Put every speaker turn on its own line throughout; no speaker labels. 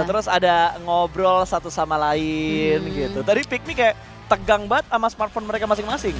Terus ada ngobrol satu sama lain gitu. Tadi Pikmi kayak tegang banget sama smartphone mereka masing-masing.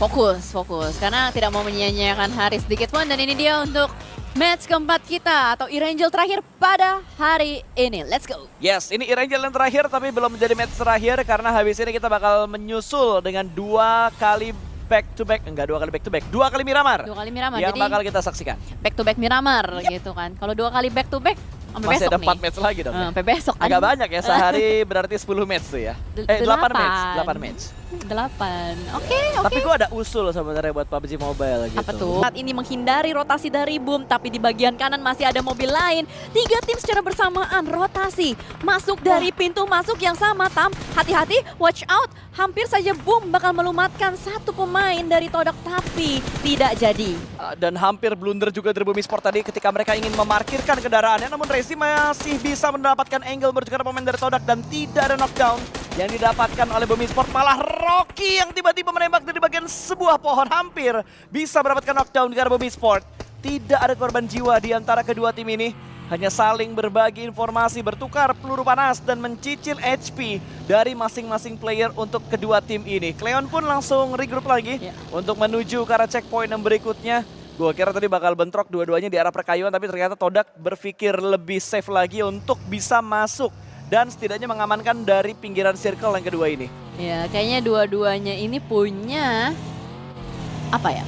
Fokus. Karena tidak mau menyia-nyiakan hari sedikit pun. Dan ini dia untuk match keempat kita atau Erangel terakhir pada hari ini. Let's go.
Yes, ini Erangel yang terakhir tapi belum menjadi match terakhir karena habis ini kita bakal menyusul dengan 2 kali back to back. Enggak 2 kali back to back, 2 kali Miramar.
2 kali Miramar.
Yang
Jadi
bakal kita saksikan.
back to back Miramar gitu kan. Kalau 2 kali back to back sampai
Masih
besok
ada 4
nih.
match lagi dong.
Sampai besok kan.
Agak banyak ya, sehari berarti 10 match tuh ya. 8 match, 8 match.
8. Oke.
Tapi gue ada usul sebenarnya buat PUBG Mobile gitu.
Apa tuh? Saat ini menghindari rotasi dari boom, tapi di bagian kanan masih ada mobil lain. 3 tim secara bersamaan rotasi. Masuk dari pintu masuk yang sama, Tam. Hati-hati, watch out. Hampir saja boom bakal melumatkan satu pemain dari Todak, tapi tidak jadi.
Dan hampir blunder juga dari Bumi Sport tadi ketika mereka ingin memarkirkan kendaraannya. Namun Rezi masih bisa mendapatkan angle berjuang pemain dari Todak dan tidak ada knockdown yang didapatkan oleh Bumi Sport. Malah Rocky yang tiba-tiba menembak dari bagian sebuah pohon hampir bisa mendapatkan knockdown karena Bumi Sport. Tidak ada korban jiwa di antara kedua tim ini. Hanya saling berbagi informasi, bertukar peluru panas dan mencicil HP dari masing-masing player untuk kedua tim ini. Cleon pun langsung regroup lagi untuk menuju ke arah checkpoint yang berikutnya. Gue kira tadi bakal bentrok dua-duanya di arah perkayuan, tapi ternyata Todak berpikir lebih safe lagi untuk bisa masuk dan setidaknya mengamankan dari pinggiran circle yang kedua ini.
Ya, kayaknya dua-duanya ini punya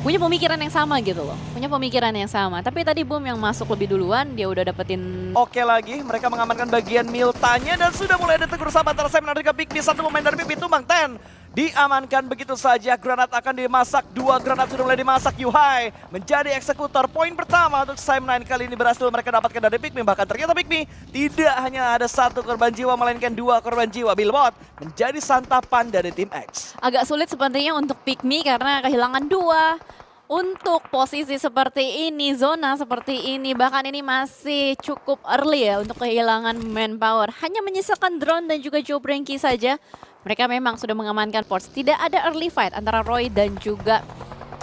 punya pemikiran yang sama gitu loh. Punya pemikiran yang sama. Tapi tadi Boom yang masuk lebih duluan, dia udah dapetin.
Oke lagi, mereka mengamankan bagian Miltanya dan sudah mulai ada tegur sapa antara Simon dan juga Pikmi. Satu pemain dari Pikmi tumbang, Ten. Diamankan begitu saja, granat akan dimasak, 2 granat sudah mulai dimasak. Yuhai menjadi eksekutor. Poin pertama untuk Simon kali ini berhasil mereka dapatkan dari Pikmi. Bahkan ternyata Pikmi tidak hanya ada 1 korban jiwa, melainkan 2 korban jiwa. Billbot menjadi santapan dari tim X.
Agak sulit sepertinya untuk Pikmi karena kehilangan 2. Untuk posisi seperti ini, zona seperti ini, bahkan ini masih cukup early ya untuk kehilangan manpower. Hanya menyisakan drone dan juga Joe Branky saja. Mereka memang sudah mengamankan ports. Tidak ada early fight antara Roy dan juga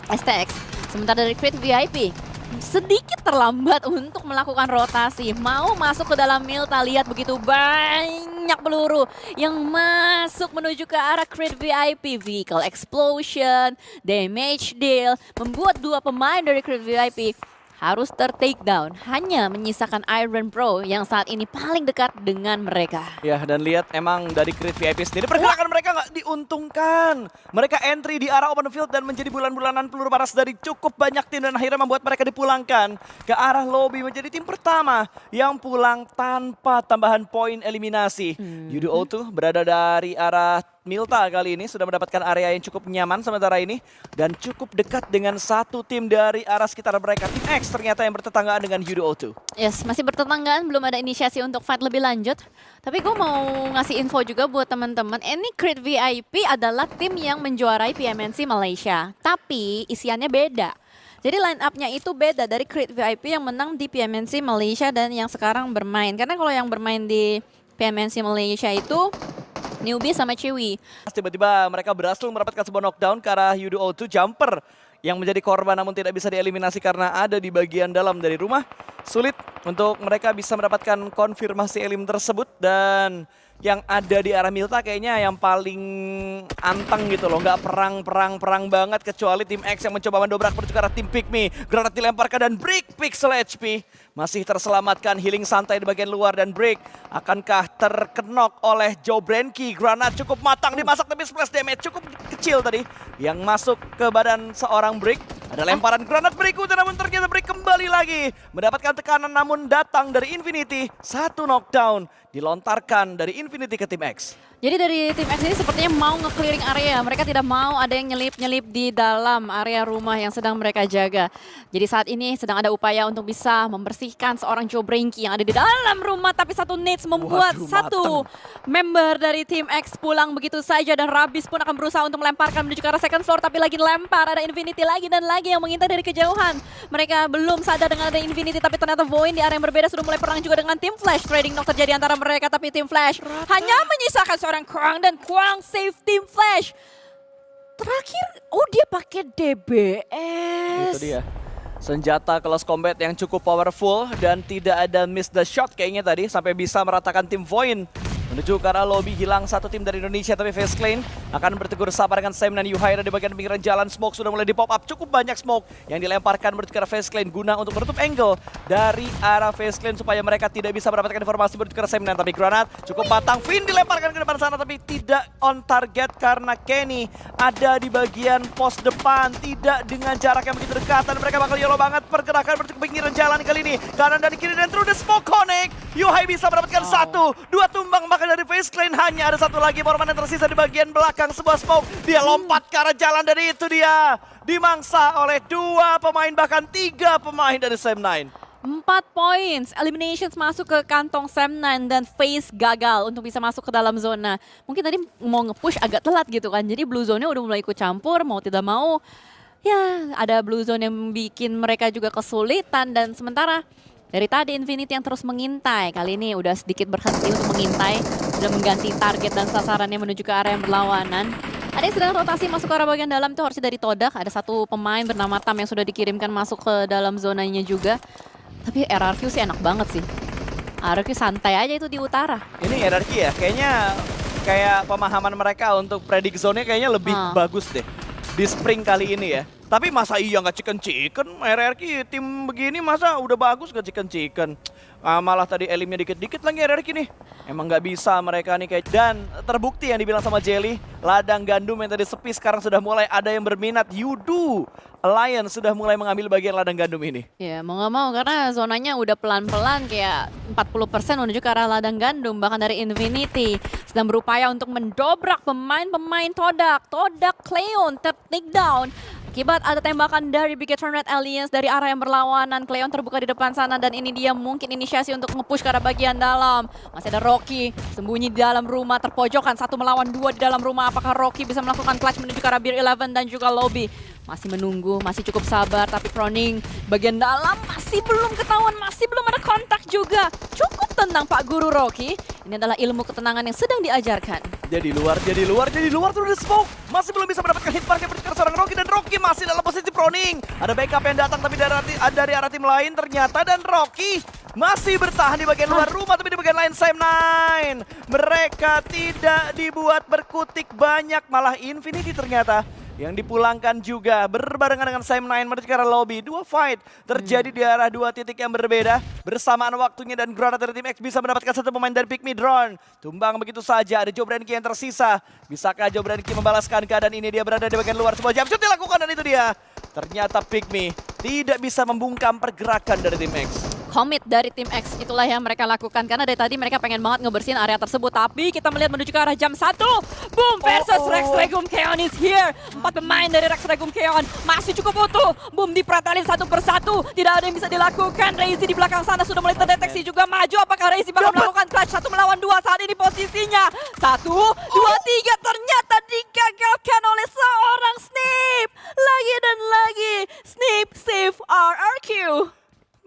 STX. Sementara dari Creed VIP sedikit terlambat untuk melakukan rotasi. Mau masuk ke dalam Milta, lihat begitu banyak peluru yang masuk menuju ke arah Creed VIP. Vehicle explosion, damage deal, membuat 2 pemain dari Creed VIP harus ter-take down. Hanya menyisakan Iron Pro yang saat ini paling dekat dengan mereka.
Ya, dan lihat emang dari Creed VIP sendiri pergerakan mereka nggak diuntungkan. Mereka entry di arah open field dan menjadi bulan-bulanan peluru panas dari cukup banyak tim dan akhirnya membuat mereka dipulangkan ke arah lobby menjadi tim pertama yang pulang tanpa tambahan poin eliminasi. Yudo O2 berada dari arah Milta kali ini sudah mendapatkan area yang cukup nyaman sementara ini dan cukup dekat dengan satu tim dari arah sekitar mereka. Tim X ternyata yang bertetanggaan dengan Yudo O2.
Yes, masih bertetanggaan, belum ada inisiasi untuk fight lebih lanjut. Tapi gue mau ngasih info juga buat teman-teman. Ini Creed VIP adalah tim yang menjuarai PMNC Malaysia, tapi isiannya beda. Jadi line up-nya itu beda dari Creed VIP yang menang di PMNC Malaysia dan yang sekarang bermain. Karena kalau yang bermain di PMNC Malaysia itu Newbie sama Chewy.
Tiba-tiba mereka berhasil mendapatkan sebuah knockdown ke arah Yudo O2. Jumper yang menjadi korban namun tidak bisa dieliminasi karena ada di bagian dalam dari rumah. Sulit untuk mereka bisa mendapatkan konfirmasi elim tersebut. Dan yang ada di arah Milta kayaknya yang paling anteng gitu loh. Nggak perang banget kecuali tim X yang mencoba mendobrak menuju ke arah tim Pikmi. Granat dilemparkan dan Brick Pixel HP masih terselamatkan, healing santai di bagian luar dan Brick akankah terkenok oleh Joe Branky. Granat cukup matang dimasak tapi splash damage cukup kecil tadi yang masuk ke badan seorang Brick. Ada lemparan granat berikutnya namun ternyata Brick kembali lagi mendapatkan tekanan namun datang dari Infinity. 1 knockdown dilontarkan dari Infinity ke tim X.
Jadi dari tim X ini sepertinya mau nge-clearing area. Mereka tidak mau ada yang nyelip-nyelip di dalam area rumah yang sedang mereka jaga. Jadi saat ini sedang ada upaya untuk bisa membersihkan seorang Joe Branky yang ada di dalam rumah. Tapi satu nades membuat satu member dari tim X pulang begitu saja. Dan Rabis pun akan berusaha untuk melemparkan menuju ke arah second floor. Tapi lagi lempar, ada Infinity lagi dan lagi yang mengintai dari kejauhan. Mereka belum sadar dengan ada Infinity. Tapi ternyata Void di area yang berbeda sudah mulai perang juga dengan tim Flash. Trading knock terjadi antara mereka. Tapi tim Flash hanya menyisakan seorang Kwang dan Kwang save tim Flash. Terakhir, dia pakai DBS.
Itu dia. Senjata close combat yang cukup powerful dan tidak ada miss the shot kayaknya tadi sampai bisa meratakan tim Void. Menuju ke arah lobby, hilang satu tim dari Indonesia tapi Face Clan akan bertegur sapa dengan Sam dan Yuhaira di bagian pinggiran jalan. Smoke sudah mulai di pop up, cukup banyak smoke yang dilemparkan menuju ke arah Face Clan guna untuk menutup angle dari arah Face Clan supaya mereka tidak bisa mendapatkan informasi menuju ke arah Sam. Tapi granat cukup matang, Finn dilemparkan ke depan sana tapi tidak on target karena Kenny ada di bagian pos depan, tidak dengan jarak yang begitu dekat dan mereka bakal yellow banget pergerakan menuju ke pinggiran jalan kali ini. Kanan dan kiri dan through the smoke connect. Yuhai bisa mendapatkan satu, dua tumbang maka dari Face Clan hanya ada satu lagi Morman yang tersisa di bagian belakang sebuah smoke. Dia lompat ke arah jalan dan itu dia dimangsa oleh dua pemain bahkan tiga pemain dari Sam9.
4 points, eliminations masuk ke kantong Sam9 dan Face gagal untuk bisa masuk ke dalam zona. Mungkin tadi mau nge-push agak telat gitu kan, jadi blue zone-nya udah mulai ikut campur, mau tidak mau. Ya, ada blue zone yang bikin mereka juga kesulitan dan sementara dari tadi Infinity yang terus mengintai, kali ini udah sedikit berhenti untuk mengintai, sudah mengganti target dan sasarannya menuju ke area yang berlawanan. Ada yang sedang rotasi masuk ke arah bagian dalam, itu harusnya dari Todak. Ada satu pemain bernama Tam yang sudah dikirimkan masuk ke dalam zonanya juga. Tapi RRQ sih enak banget sih. RRQ santai aja itu di utara.
Ini RRQ ya, kayaknya kayak pemahaman mereka untuk predik zone-nya kayaknya lebih bagus deh di spring kali ini ya. Tapi masa iya nggak chicken-chicken, RRQ tim begini masa udah bagus nggak chicken-chicken. Malah tadi elimnya dikit-dikit lagi RRQ nih. Emang nggak bisa mereka nih kayak. Dan terbukti yang dibilang sama Jelly, ladang gandum yang tadi sepi sekarang sudah mulai ada yang berminat. Yudu Alliance sudah mulai mengambil bagian ladang gandum ini.
Ya mau nggak mau karena zonanya udah pelan-pelan kayak 40% menuju ke arah ladang gandum. Bahkan dari Infinity sedang berupaya untuk mendobrak pemain-pemain Todak. Todak Cleon take down. Akibat ada tembakan dari Bigetron Red Alliance dari arah yang berlawanan. Cleon terbuka di depan sana dan ini dia mungkin inisiasi untuk nge-push ke arah bagian dalam. Masih ada Rocky sembunyi di dalam rumah terpojokan. 1 melawan 2 di dalam rumah. Apakah Rocky bisa melakukan clutch menuju ke arah Beer 11 dan juga lobby? Masih menunggu, masih cukup sabar, tapi Croning bagian dalam masih belum ketahuan, masih belum ada kontak juga. Cukup tenang Pak Guru Rocky. Ini adalah ilmu ketenangan yang sedang diajarkan.
Jadi luar tuh udah smoke. Masih belum bisa mendapatkan hit mark yang berikutnya seorang Rocky dan Rocky masih dalam posisi proning. Ada backup yang datang tapi dari arah tim lain ternyata dan Rocky masih bertahan di bagian luar rumah tapi di bagian lain Sam9. Mereka tidak dibuat berkutik banyak, malah Infinity ternyata yang dipulangkan juga berbarengan dengan Sam9 menuju ke arah lobby. Dua fight terjadi di arah dua titik yang berbeda. Bersamaan waktunya dan granat dari tim X bisa mendapatkan satu pemain dari Pick Me Drone. Tumbang begitu saja, ada Jobranki yang tersisa. Bisakah Jobranki membalaskan keadaan ini? Dia berada di bagian luar, sebuah jump shoot dilakukan dan itu dia. Ternyata Pick Me tidak bisa membungkam pergerakan dari tim X.
Commit dari tim X itulah yang mereka lakukan karena dari tadi mereka pengen banget ngebersihin area tersebut, tapi kita melihat menuju ke arah jam 1. Boom versus Rex Regum Keon is here. 4 pemain dari Rex Regum Keon masih cukup utuh. Boom dipretelin satu persatu, tidak ada yang bisa dilakukan. Reizi di belakang sana sudah mulai terdeteksi juga maju. Apakah Reizi bakal melakukan clutch 1 melawan 2 saat ini posisinya? 1, 2, 3 ternyata digagalkan oleh seorang Snip. Lagi dan lagi Snip save RRQ.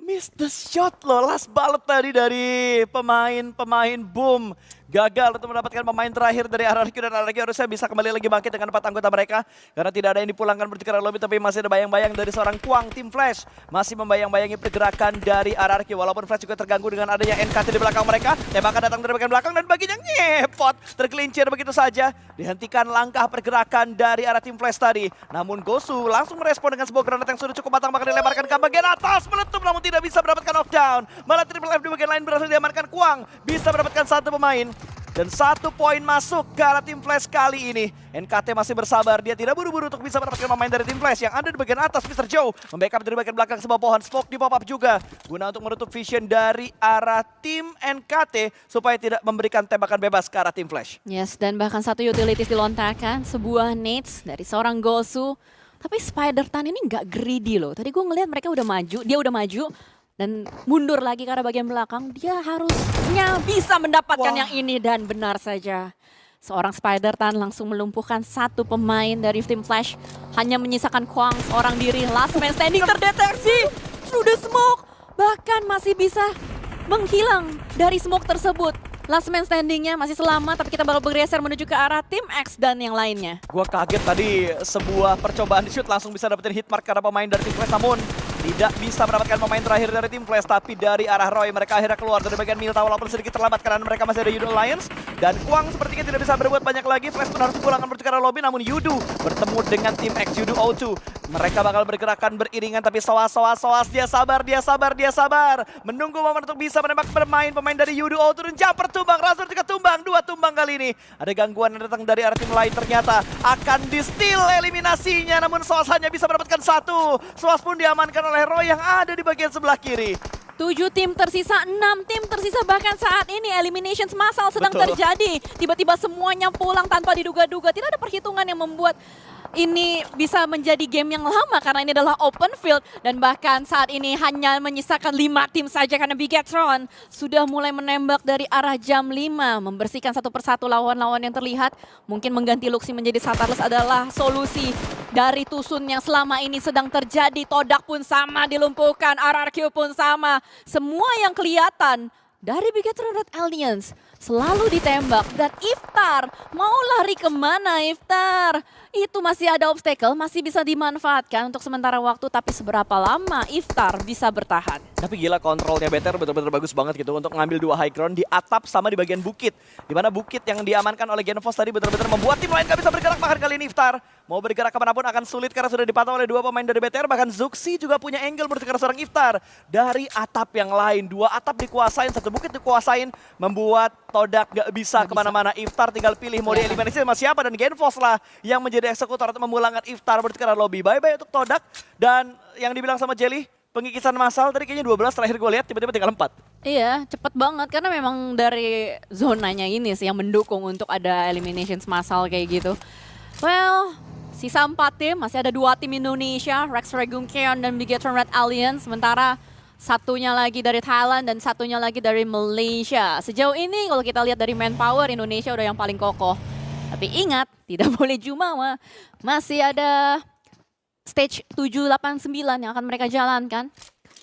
Miss the shot loh, last ballot tadi dari pemain Boom. Gagal untuk mendapatkan pemain terakhir dari RRQ dan RRQ harusnya bisa kembali lagi bangkit dengan 4 anggota mereka. Karena tidak ada yang dipulangkan menuju ke arah lobby tapi masih ada bayang-bayang dari seorang Kuang. Tim Flash masih membayang-bayangi pergerakan dari RRQ. Walaupun Flash juga terganggu dengan adanya NKT di belakang mereka. Tembakan datang dari bagian belakang dan baginya ngepot. Tergelincir begitu saja. Dihentikan langkah pergerakan dari arah tim Flash tadi. Namun Gosu langsung merespon dengan sebuah granat yang sudah cukup matang. Bahkan dilemparkan ke bagian atas. Meletup namun tidak bisa mendapatkan knockdown. Malah Triple F di bagian lain berhasil diamankan. Kuang bisa mendapatkan satu pemain. Dan 1 poin masuk ke arah tim Flash kali ini. NKT masih bersabar, dia tidak buru-buru untuk bisa mendapatkan pemain dari tim Flash. Yang ada di bagian atas, Mr. Joe membackup dari bagian belakang sebuah pohon. Smoke di pop-up juga, guna untuk menutup vision dari arah tim NKT supaya tidak memberikan tembakan bebas ke arah tim Flash.
Yes, dan bahkan satu utilities dilontarkan, sebuah nades dari seorang Gosu. Tapi Spider-Tan ini nggak greedy loh. Tadi gue ngelihat mereka udah maju, dia udah maju. Dan mundur lagi ke arah bagian belakang, dia harusnya bisa mendapatkan yang ini. Dan benar saja, seorang Spider-Tan langsung melumpuhkan satu pemain dari tim Flash. Hanya menyisakan Kuang seorang diri, last man standing terdeteksi. Sudah smoke, bahkan masih bisa menghilang dari smoke tersebut. Last man standingnya masih selamat, tapi kita bakal bergeser menuju ke arah tim X dan yang lainnya.
Gua kaget tadi sebuah percobaan di shoot langsung bisa dapetin hit mark karena pemain dari tim Flash, namun tidak bisa mendapatkan pemain terakhir dari tim Flash, tapi dari arah Roy mereka akhirnya keluar dari bagian Milta walaupun sedikit terlambat karena mereka masih ada Yudu Alliance dan Kwang sepertinya tidak bisa berbuat banyak lagi. Flash pun harus dipulangkan menuju ke arah lobby, namun Yudu bertemu dengan tim X Yudu O2. Mereka bakal bergerakan beriringan tapi Soas dia sabar menunggu momen untuk bisa menembak pemain dari Yudu O2 dan jumper tumbang, Razor juga tumbang, 2 tumbang kali ini. Ada gangguan yang datang dari arah tim lain, ternyata akan di-steal eliminasinya, namun Soas hanya bisa mendapatkan 1. Soas pun diamankan oleh Roy yang ada di bagian sebelah kiri.
7 tim tersisa, 6 tim tersisa, bahkan saat ini eliminations massal sedang
Betul.
terjadi. Tiba-tiba semuanya pulang tanpa diduga-duga. Tidak ada perhitungan yang membuat ini bisa menjadi game yang lama karena ini adalah open field. Dan bahkan saat ini hanya menyisakan 5 tim saja karena Bigetron sudah mulai menembak dari arah jam 5. Membersihkan satu persatu lawan-lawan yang terlihat. Mungkin mengganti Luxi menjadi Satarless adalah solusi dari Tusun yang selama ini sedang terjadi. Todak pun sama dilumpuhkan, RRQ pun sama. Semua yang kelihatan dari Bigetron Red Alliance selalu ditembak. Dan Iftar, mau lari kemana Iftar? Itu masih ada obstacle, masih bisa dimanfaatkan untuk sementara waktu. Tapi seberapa lama Iftar bisa bertahan?
Tapi gila kontrolnya BTR betul-betul bagus banget gitu untuk mengambil 2 high ground di atap sama di bagian bukit. Dimana bukit yang diamankan oleh Genfos tadi betul-betul membuat tim lain gak bisa bergerak. Bahkan kali ini Iftar mau bergerak kemanapun akan sulit karena sudah dipantau oleh 2 pemain dari BTR. Bahkan Zuxi juga punya angle menuju ke seorang Iftar dari atap yang lain. 2 atap dikuasain, 1 bukit dikuasain, membuat Todak gak bisa kemana-mana. Iftar tinggal pilih mau dieliminasi sama siapa, dan Genfos lah yang menjadi eksekutor untuk memulangkan Iftar menuju ke lobby. Bye-bye untuk Todak, dan yang dibilang sama Jelly, pengikisan massal tadi kayaknya 12 terakhir gue lihat tiba-tiba tinggal 4.
Iya, cepet banget karena memang dari zonanya ini sih yang mendukung untuk ada eliminations massal kayak gitu. Well, sisa 4 tim, masih ada 2 tim Indonesia, Rex Regum Keon dan Bigetron Red Alliance. Sementara satunya lagi dari Thailand dan satunya lagi dari Malaysia. Sejauh ini kalau kita lihat dari manpower, Indonesia udah yang paling kokoh. Tapi ingat, tidak boleh jumawa. Masih ada stage 789 yang akan mereka jalankan.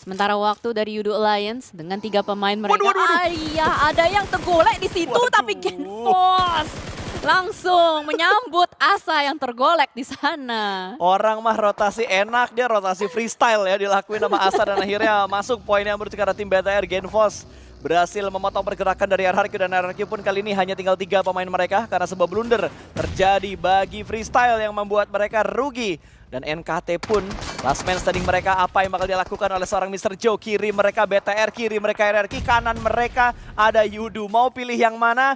Sementara waktu dari Yudu Alliance dengan 3 pemain mereka.
Waduh.
Iya, ada yang tergolek di situ, tapi Genfos langsung menyambut asa yang tergolek di sana.
Orang mah rotasi enak, dia rotasi freestyle ya dilakuin sama Asa dan akhirnya masuk poinnya menuju ke arah tim BTR. Genfos berhasil memotong pergerakan dari RRQ, dan RRQ pun kali ini hanya tinggal 3 pemain mereka karena sebuah blunder terjadi bagi freestyle yang membuat mereka rugi. Dan NKT pun last man standing mereka, apa yang bakal dilakukan oleh seorang Mr. Joe. Kiri mereka BTR, kiri mereka RRQ, kanan mereka ada Yudu. Mau pilih yang mana?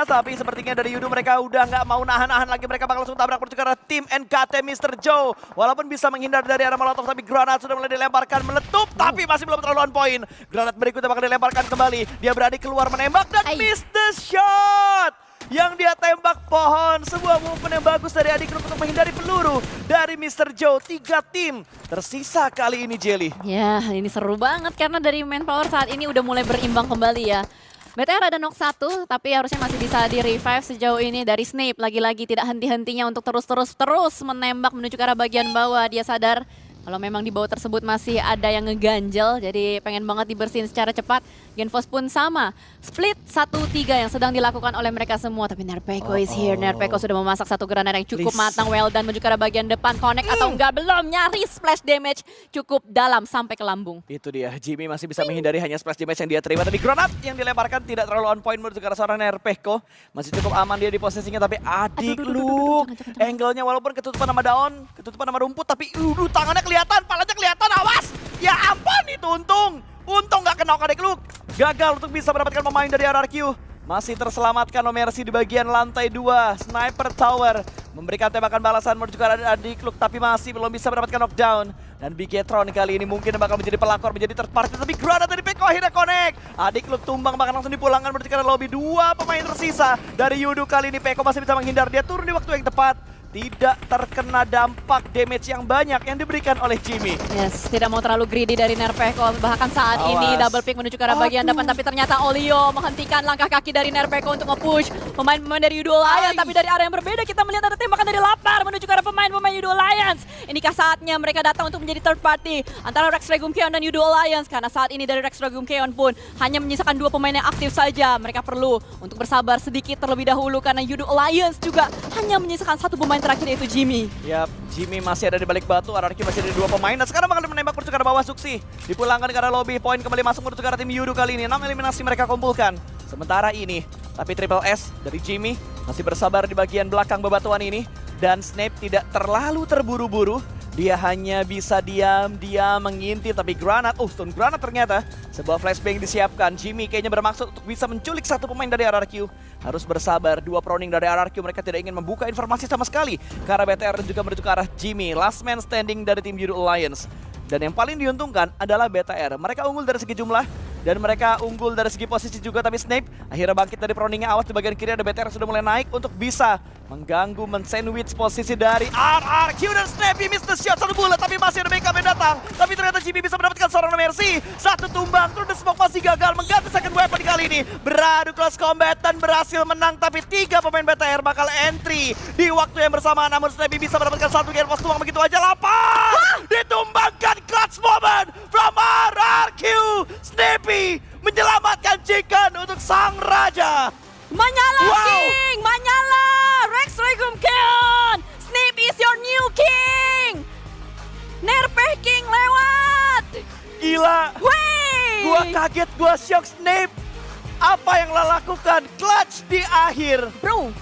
Tapi sepertinya dari Yudu mereka udah nggak mau nahan-nahan lagi. Mereka bakal langsung tabrak menuju ke arah tim NKT Mr. Joe. Walaupun bisa menghindar dari arah Molotov, tapi granat sudah mulai dilemparkan, meletup, tapi masih belum terlalu on point. Granat berikutnya bakal dilemparkan kembali. Dia berani keluar menembak dan miss the shot. Yang dia tembak pohon, sebuah movement yang bagus dari Adikluk untuk menghindari peluru dari Mr. Joe. 3 tim tersisa kali ini, Jelly.
Ya, ini seru banget karena dari manpower saat ini udah mulai berimbang kembali ya. BTR ada knock 1, tapi harusnya masih bisa di-revive sejauh ini dari Snape. Lagi-lagi tidak henti-hentinya untuk terus menembak menuju ke arah bagian bawah. Dia sadar kalau memang di bawah tersebut masih ada yang ngeganjel, jadi pengen banget dibersihin secara cepat. Genfos pun sama. Split 1-3 yang sedang dilakukan oleh mereka semua. Tapi Nerpeko is here. Nerpeko sudah memasak 1 granat yang cukup matang. Well done menuju ke arah bagian depan. Connect atau enggak? Belum. Nyaris splash damage cukup dalam sampai ke lambung.
Itu dia. Jimmy masih bisa menghindari hanya splash damage yang dia terima. Tapi granat yang dilemparkan tidak terlalu on point menuju ke arah seorang Nerpeko. Masih cukup aman dia di posisinya. Tapi Adikluk angle-nya walaupun ketutupan sama daun, ketutupan sama rumput. Tapi tangannya kelihatan, palanya kelihatan. Awas! Ya ampun, itu Untung nggak kena Adikluk. Gagal untuk bisa mendapatkan pemain dari RRQ. Masih terselamatkan Mercy di bagian lantai 2. Sniper Tower memberikan tembakan balasan menuju ke arah Adikluk, tapi masih belum bisa mendapatkan knockdown. Dan Bigetron kali ini mungkin bakal menjadi pelakor, menjadi third party. Tapi granat dari Peko akhirnya connect. Adikluk tumbang, bahkan langsung dipulangkan menuju ke arah lobby. 2 pemain tersisa dari Yudu kali ini. Peko masih bisa menghindar, dia turun di waktu yang tepat. Tidak terkena dampak damage yang banyak yang diberikan oleh Jimmy.
Yes, tidak mau terlalu greedy dari Nerpeko. Bahkan saat ini double pick menuju ke arah bagian depan. Tapi ternyata Olio menghentikan langkah kaki dari Nerpeko untuk nge-push pemain-pemain dari Yudu Alliance. Tapi dari arah yang berbeda kita melihat ada tembakan dari Lapar menuju ke arah pemain-pemain Yudu Alliance. Inikah saatnya mereka datang untuk menjadi third party antara Rex Regum Keon dan Yudu Alliance. Karena saat ini dari Rex Regum Keon pun hanya menyisakan 2 pemain yang aktif saja. Mereka perlu untuk bersabar sedikit terlebih dahulu karena Yudu Alliance juga hanya menyisakan 1 pemain terakhir yaitu Jimmy.
Yap, Jimmy masih ada di balik batu, RRQ masih ada 2 pemain. Dan sekarang bakal menembak menuju ke arah bawah Suksi. Dipulangkan ke arah lobby, poin kembali masuk menuju ke arah tim Yudu kali ini. 6 eliminasi mereka kumpulkan. Sementara ini, tapi Triple S dari Jimmy masih bersabar di bagian belakang bebatuan ini. Dan Snape tidak terlalu terburu-buru. Dia hanya bisa diam-diam mengintip, tapi granat, stun granat ternyata. Sebuah flashbang disiapkan, Jimmy kayaknya bermaksud untuk bisa menculik satu pemain dari RRQ. Harus bersabar, 2 proning dari RRQ, mereka tidak ingin membuka informasi sama sekali ke arah BTR dan juga menuju ke arah Jimmy. Last man standing dari tim Yudu Alliance. Dan yang paling diuntungkan adalah BTR. Mereka unggul dari segi jumlah, dan mereka unggul dari segi posisi juga, tapi Snape akhirnya bangkit dari proningnya. Awas di bagian kiri ada BTR sudah mulai naik untuk bisa mengganggu, men-sandwich posisi dari RRQ. Dan Snape miss the shot, 1 bullet, tapi masih ada backup yang datang. Tapi ternyata Jimmy bisa mendapatkan seorang Mercy. 1 tumbang, terus the smoke masih gagal mengganti second weapon kali ini. Beradu close combat dan berhasil menang, tapi 3 pemain BTR bakal entry di waktu yang bersamaan. Namun Snape bisa mendapatkan 1 gear post tumbang begitu aja. Lapar! Ditumbangkan, clutch moment from RRQ. Snape menyelamatkan Chicken untuk sang raja.
Menyala
Wow.
King, menyala Rex Regum King. Snape is your new king. Nerpeh King lewat.
Gila,
Wey.
gua kaget, gua shock. Snape, apa yang lo lakukan? Clutch di akhir.
Bro,